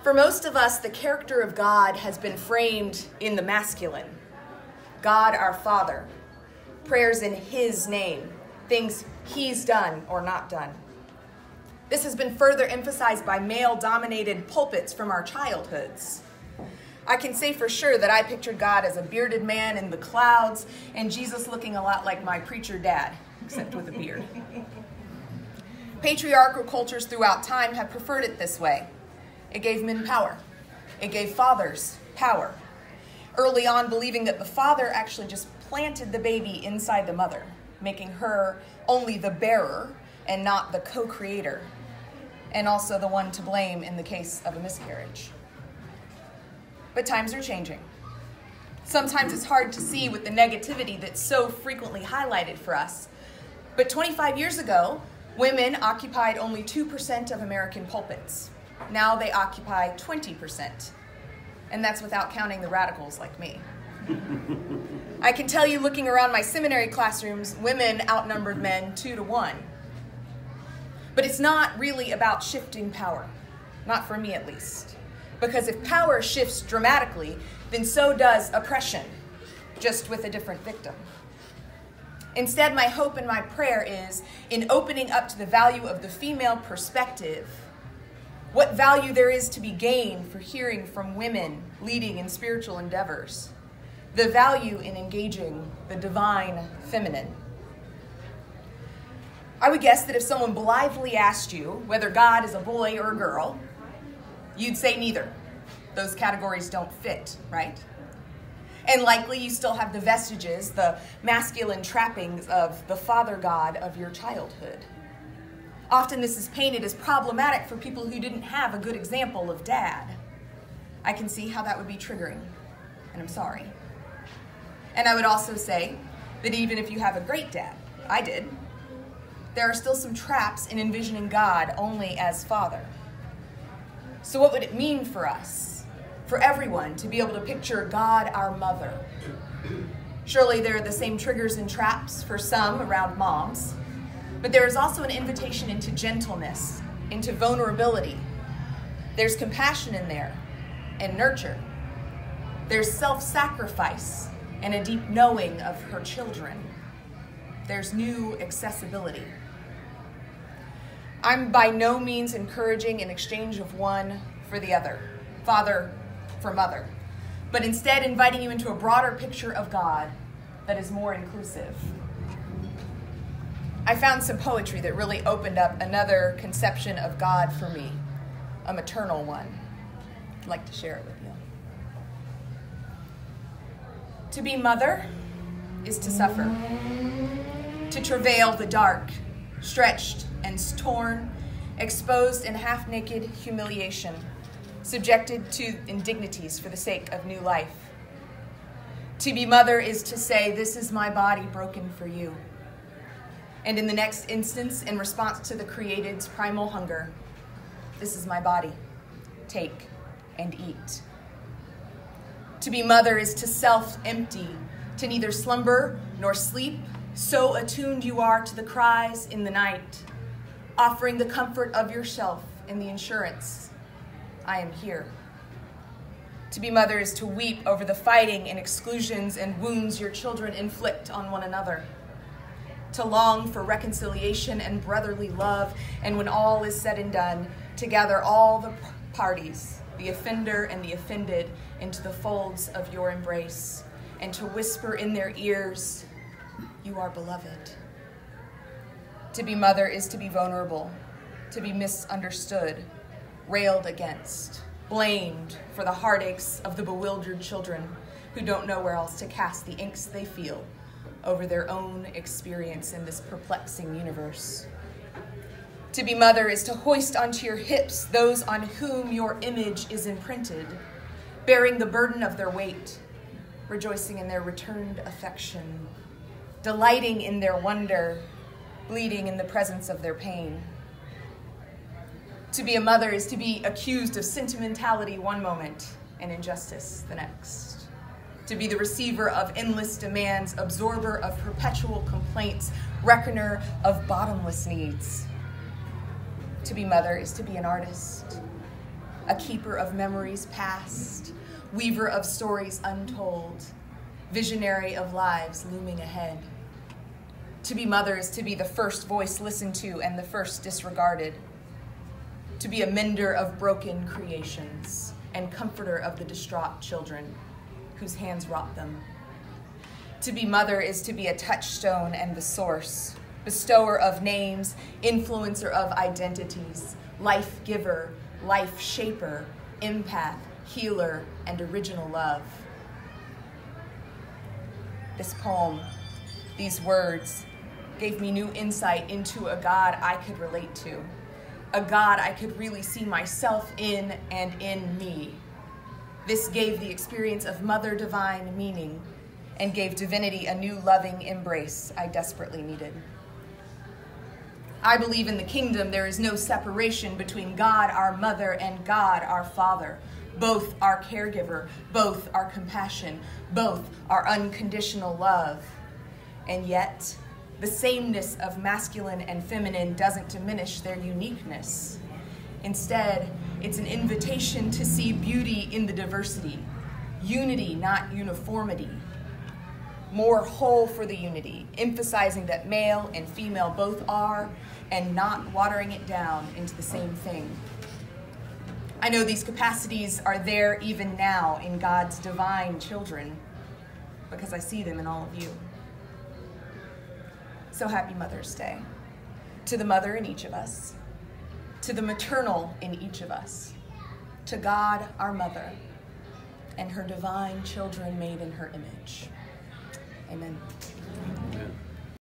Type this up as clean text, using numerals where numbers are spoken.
For most of us, the character of God has been framed in the masculine. God our Father, prayers in His name, things He's done or not done. This has been further emphasized by male-dominated pulpits from our childhoods. I can say for sure that I pictured God as a bearded man in the clouds and Jesus looking a lot like my preacher dad, except with a beard. Patriarchal cultures throughout time have preferred it this way. It gave men power. It gave fathers power. Early on, believing that the father actually just planted the baby inside the mother, making her only the bearer and not the co-creator, and also the one to blame in the case of a miscarriage. But times are changing. Sometimes it's hard to see with the negativity that's so frequently highlighted for us. But 25 years ago, women occupied only 2% of American pulpits. Now they occupy 20%. And that's without counting the radicals like me. I can tell you, looking around my seminary classrooms, women outnumbered men 2-1. But it's not really about shifting power. Not for me, at least. Because if power shifts dramatically, then so does oppression, just with a different victim. Instead, my hope and my prayer is in opening up to the value of the female perspective, what value there is to be gained for hearing from women leading in spiritual endeavors, the value in engaging the divine feminine. I would guess that if someone blithely asked you whether God is a boy or a girl, you'd say neither. Those categories don't fit, right? And likely you still have the vestiges, the masculine trappings of the father god of your childhood. Often this is painted as problematic for people who didn't have a good example of dad. I can see how that would be triggering, and I'm sorry. And I would also say that even if you have a great dad, I did, there are still some traps in envisioning God only as father. So what would it mean for us, for everyone, to be able to picture God our mother? Surely there are the same triggers and traps for some around moms, but there is also an invitation into gentleness, into vulnerability. There's compassion in there and nurture. There's self-sacrifice and a deep knowing of her children. There's new accessibility. I'm by no means encouraging an exchange of one for the other, father for mother, but instead inviting you into a broader picture of God that is more inclusive. I found some poetry that really opened up another conception of God for me, a maternal one. I'd like to share it with you. To be mother is to suffer, to travail the dark, stretched and torn, exposed in half-naked humiliation, subjected to indignities for the sake of new life. To be mother is to say, this is my body broken for you. And in the next instance, in response to the created's primal hunger, this is my body, take and eat. To be mother is to self-empty, to neither slumber nor sleep, so attuned you are to the cries in the night, offering the comfort of yourself in the assurance, I am here. To be mother is to weep over the fighting and exclusions and wounds your children inflict on one another, to long for reconciliation and brotherly love, and when all is said and done, to gather all the parties, the offender and the offended, into the folds of your embrace, and to whisper in their ears, you are beloved. To be mother is to be vulnerable, to be misunderstood, railed against, blamed for the heartaches of the bewildered children who don't know where else to cast the angst they feel over their own experience in this perplexing universe. To be mother is to hoist onto your hips those on whom your image is imprinted, bearing the burden of their weight, rejoicing in their returned affection, delighting in their wonder, bleeding in the presence of their pain. To be a mother is to be accused of sentimentality one moment and injustice the next. To be the receiver of endless demands, absorber of perpetual complaints, reckoner of bottomless needs. To be mother is to be an artist a keeper of memories past, weaver of stories untold, visionary of lives looming ahead. To be mother is to be the first voice listened to and the first disregarded. To be a mender of broken creations and comforter of the distraught children whose hands wrought them. To be mother is to be a touchstone and the source, bestower of names, influencer of identities, life giver, life shaper, empath, healer, and original love. This poem, these words, gave me new insight into a God I could relate to, a God I could really see myself in and in me. This gave the experience of Mother Divine meaning and gave divinity a new loving embrace I desperately needed. I believe in the kingdom there is no separation between God, our mother, and God, our father. Both are caregiver, both are compassion, both are unconditional love. And yet, the sameness of masculine and feminine doesn't diminish their uniqueness. Instead, it's an invitation to see beauty in the diversity, unity, not uniformity. More whole for the unity, emphasizing that male and female both are, and not watering it down into the same thing. I know these capacities are there even now in God's divine children, because I see them in all of you. So happy Mother's Day. To the mother in each of us, to the maternal in each of us, to God, our mother, and her divine children made in her image. Amen.